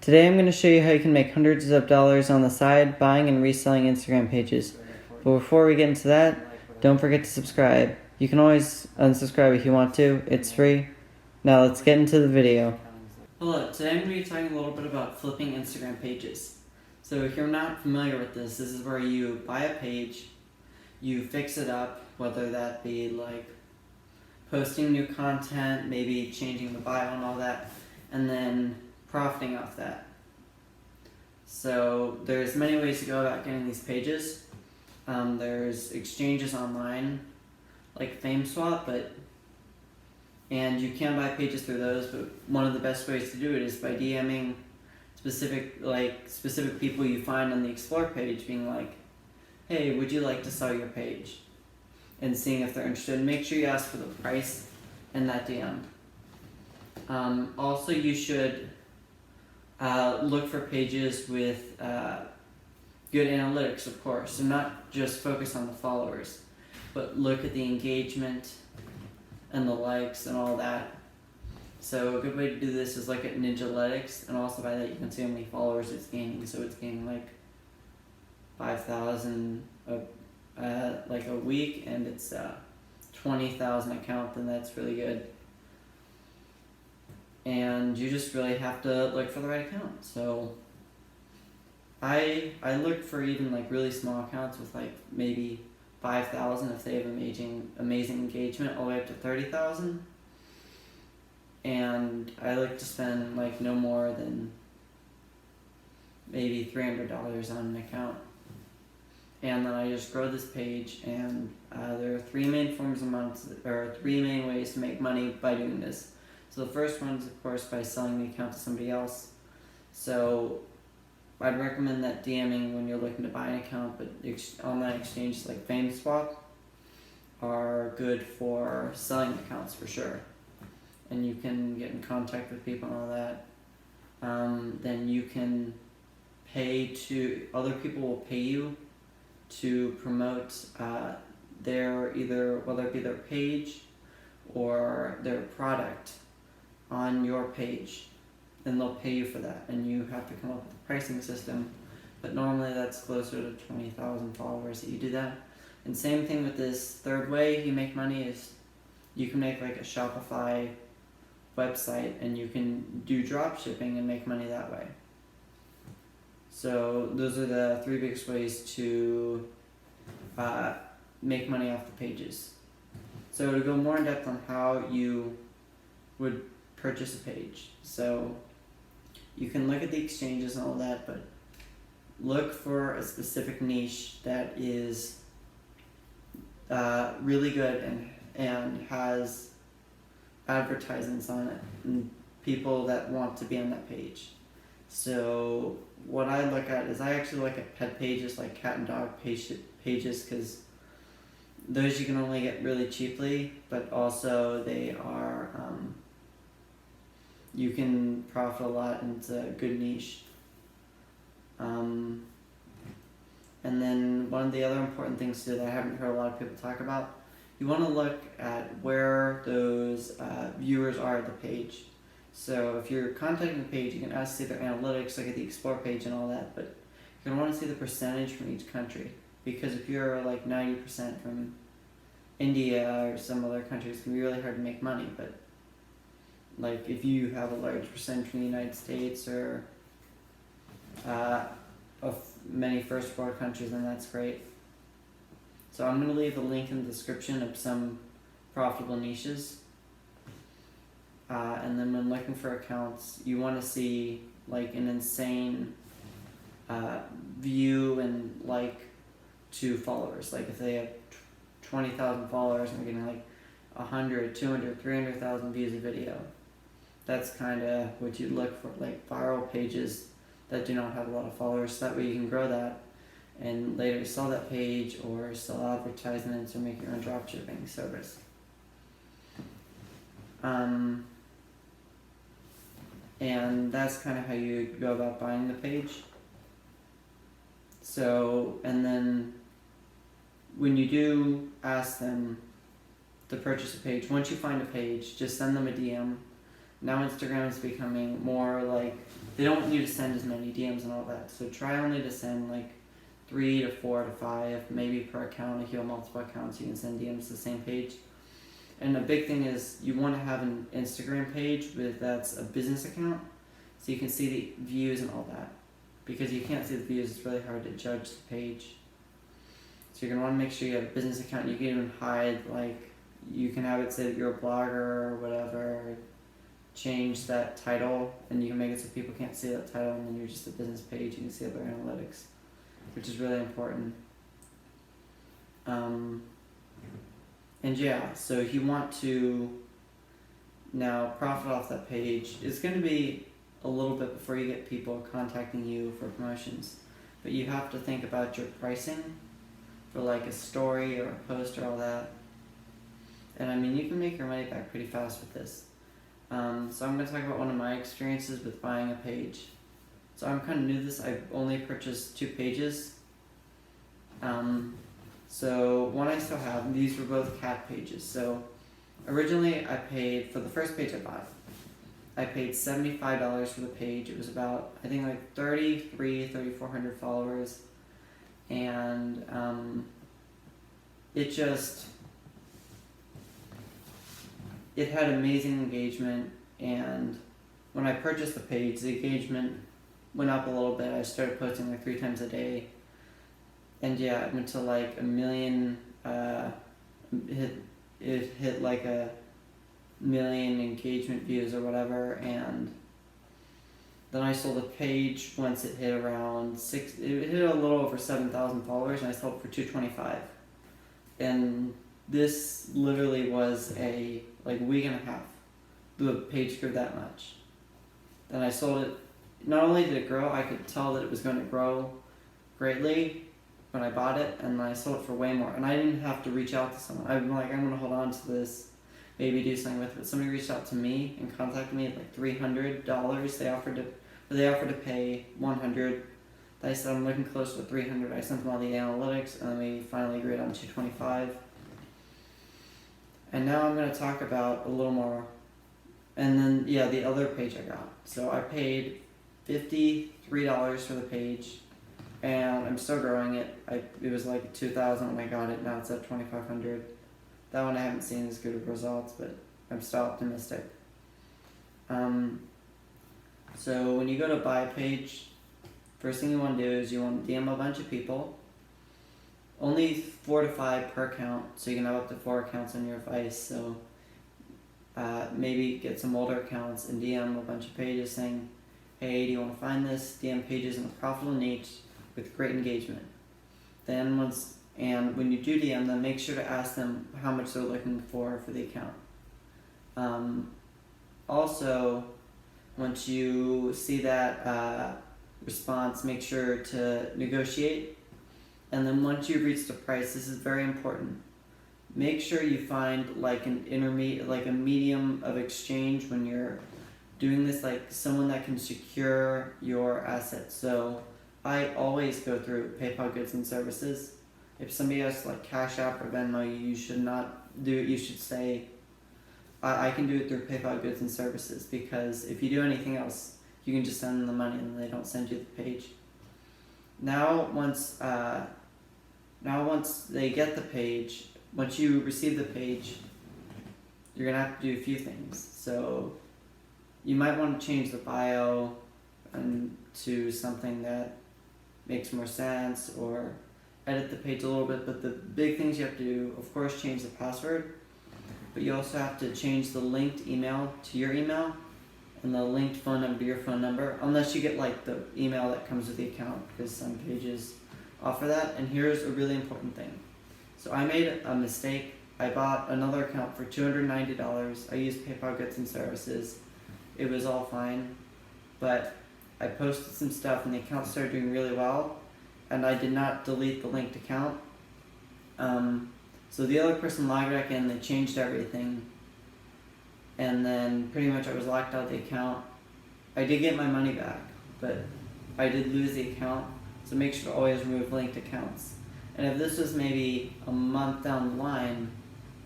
Today I'm going to show you how you can make hundreds of dollars on the side buying and reselling Instagram pages. But before we get into that, don't forget to subscribe. You can always unsubscribe if you want to, it's free. Now let's get into the video. Hello, today I'm going to be talking a little bit about flipping Instagram pages. So if you're not familiar with this is where you buy a page, you fix it up, whether that be like posting new content, maybe changing the bio and all that, and then profiting off that. So there's many ways to go about getting these pages. There's exchanges online like FameSwap, and you can buy pages through those, but one of the best ways to do it is by DMing specific people you find on the Explore page, being like, hey, would you like to sell your page? And seeing if they're interested. And make sure you ask for the price in that DM. Also, you should look for pages with good analytics, of course. So not just focus on the followers, but look at the engagement and the likes and all that. So a good way to do this is look at Ninjalytics, and also by that you can see how many followers it's gaining. So it's gaining like 5,000 like a week, and it's 20,000 account, then that's really good. And you just really have to look for the right account. So I look for even like really small accounts with like maybe 5,000 if they have amazing engagement, all the way up to 30,000. And I like to spend like no more than maybe $300 on an account. And then I just grow this page, and there are three main ways to make money by doing this. So the first one is, of course, by selling the account to somebody else. So I'd recommend that DMing when you're looking to buy an account, but online exchanges like FameSwap are good for selling accounts for sure. And you can get in contact with people and all that. Then you can other people will pay you to promote whether it be their page or their product on your page, and they'll pay you for that, and you have to come up with a pricing system, but normally that's closer to 20,000 followers that you do that. And same thing with this third way you make money is you can make like a Shopify website, and you can do drop shipping and make money that way. So those are the three biggest ways to make money off the pages. So to go more in depth on how you would purchase a page. So you can look at the exchanges and all that, but look for a specific niche that is really good and has advertisements on it and people that want to be on that page. So what I look at is I actually look at pet pages, like cat and dog pages, because those you can only get really cheaply, but also they are you can profit a lot, and it's a good niche. And then one of the other important things too that I haven't heard a lot of people talk about, you want to look at where those viewers are at the page. So if you're contacting the page, you can ask to see their analytics, look at the Explore page and all that, but you're going to want to see the percentage from each country, because if you're like 90% from India or some other countries, it can be really hard to make money. But like if you have a large percentage from the United States or of many first world countries, then that's great. So I'm going to leave a link in the description of some profitable niches. And then when looking for accounts, you want to see like an insane view and like to followers. Like if they have 20,000 followers and they're getting like 100, 200, 300,000 views a video, that's kind of what you look for, like viral pages that do not have a lot of followers. So that way you can grow that and later sell that page or sell advertisements or make your own dropshipping service. And that's kind of how you go about buying the page. So, and then when you do ask them to purchase a page, once you find a page, just send them a DM Now Instagram is becoming more like, they don't want you to send as many DMs and all that. So try only to send like 3 to 4 to 5, maybe per account. If you have multiple accounts, you can send DMs to the same page. And a big thing is you want to have an Instagram page that's a business account, so you can see the views and all that. Because you can't see the views, it's really hard to judge the page. So you're going to want to make sure you have a business account. You can even hide, like, you can have it say that you're a blogger or whatever. Change that title, and you can make it so people can't see that title, and then you're just a business page. You can see other analytics, which is really important. And yeah, so if you want to now profit off that page, it's going to be a little bit before you get people contacting you for promotions. But you have to think about your pricing for like a story or a post or all that. And I mean, you can make your money back pretty fast with this. So I'm going to talk about one of my experiences with buying a page. So I'm kind of new to this. I've only purchased 2 pages. So one I still have, these were both cat pages. So originally I paid, for the first page I bought, I paid $75 for the page. It was about, I think like 3,400 followers. And it had amazing engagement. And when I purchased the page, the engagement went up a little bit. I started posting like 3 times a day. And yeah, it went to like 1 million, it hit like 1 million engagement views or whatever, and then I sold a page once it hit around it hit a little over 7,000 followers, and I sold it for $225. And this literally was a like week and a half. The page grew that much. Then I sold it. Not only did it grow, I could tell that it was going to grow greatly when I bought it, and I sold it for way more. And I didn't have to reach out to someone. I'm like, I'm going to hold on to this, maybe do something with it. Somebody reached out to me and contacted me at like $300. They offered to pay $100. I said I'm looking close to $300. I sent them all the analytics, and then we finally agreed on $225. And now I'm going to talk about a little more. And then yeah, the other page I got. So I paid $53 for the page, and I'm still growing it. It was like 2,000 when I got it. Now it's at 2,500. That one I haven't seen as good of results, but I'm still optimistic. So when you go to buy a page, first thing you want to do is you want to DM a bunch of people. Only 4 to 5 per account, so you can have up to 4 accounts on your device. So maybe get some older accounts and DM a bunch of pages saying, hey, do you want to find this? DM pages in a profitable niche with great engagement. Then when you do DM them, make sure to ask them how much they're looking for the account. Also, once you see that response, make sure to negotiate. And then once you've reached a price, this is very important. Make sure you find like an intermediate, like a medium of exchange when you're doing this, like someone that can secure your assets. So I always go through PayPal Goods and Services. If somebody has like Cash App or Venmo, you should not do it. You should say, I can do it through PayPal Goods and Services, because if you do anything else, you can just send them the money and they don't send you the page. Now once they get the page, once you receive the page, you're going to have to do a few things. So you might want to change the bio to something that makes more sense, or edit the page a little bit. But the big things you have to do, of course, change the password, but you also have to change the linked email to your email and the linked phone number to your phone number, unless you get like the email that comes with the account, because some pages offer that. And here's a really important thing. So I made a mistake. I bought another account for $290. I used PayPal Goods and Services. It was all fine, but I posted some stuff and the account started doing really well, and I did not delete the linked account. So the other person logged back in, they changed everything, and then pretty much I was locked out of the account. I did get my money back, but I did lose the account, so make sure to always remove linked accounts. And if this was maybe a month down the line,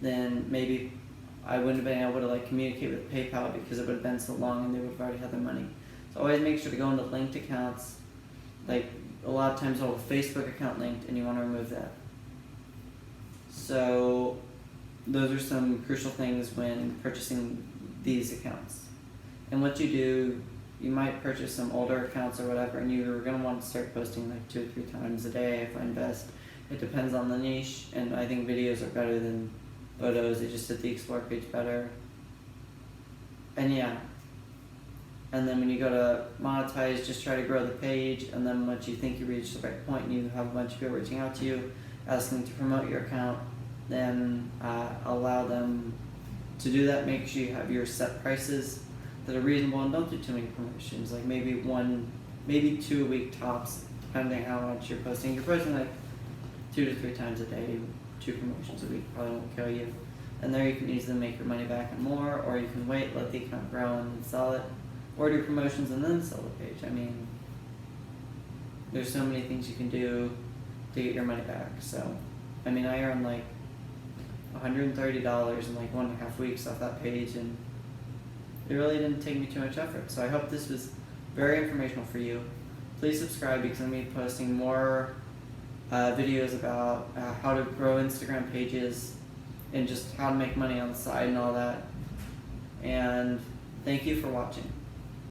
then maybe I wouldn't have been able to like communicate with PayPal because it would have been so long and they would have already had their money. So always make sure to go into linked accounts. Like a lot of times I'll have a Facebook account linked and you want to remove that. So those are some crucial things when purchasing these accounts. And what you do, you might purchase some older accounts or whatever, and you're going to want to start posting like 2 or 3 times a day, I find best. It depends on the niche, and I think videos are better than photos. They just hit the explore page better. And yeah. And then when you go to monetize, just try to grow the page, and then once you think you reach the right point and you have a bunch of people reaching out to you, asking to promote your account, then allow them to do that. Make sure you have your set prices that are reasonable and don't do too many promotions, like maybe 2 a week tops, depending how much you're posting. You're posting like 2 to 3 times a day, 2 promotions a week probably won't kill you. And there you can easily make your money back and more, or you can wait, let the account grow and then sell it, or do promotions and then sell the page. I mean, there's so many things you can do to get your money back. So, I mean, I earned like $130 in like 1.5 weeks off that page, and it really didn't take me too much effort. So I hope this was very informational for you. Please subscribe because I'm going to be posting more videos about how to grow Instagram pages and just how to make money on the side and all that. And thank you for watching.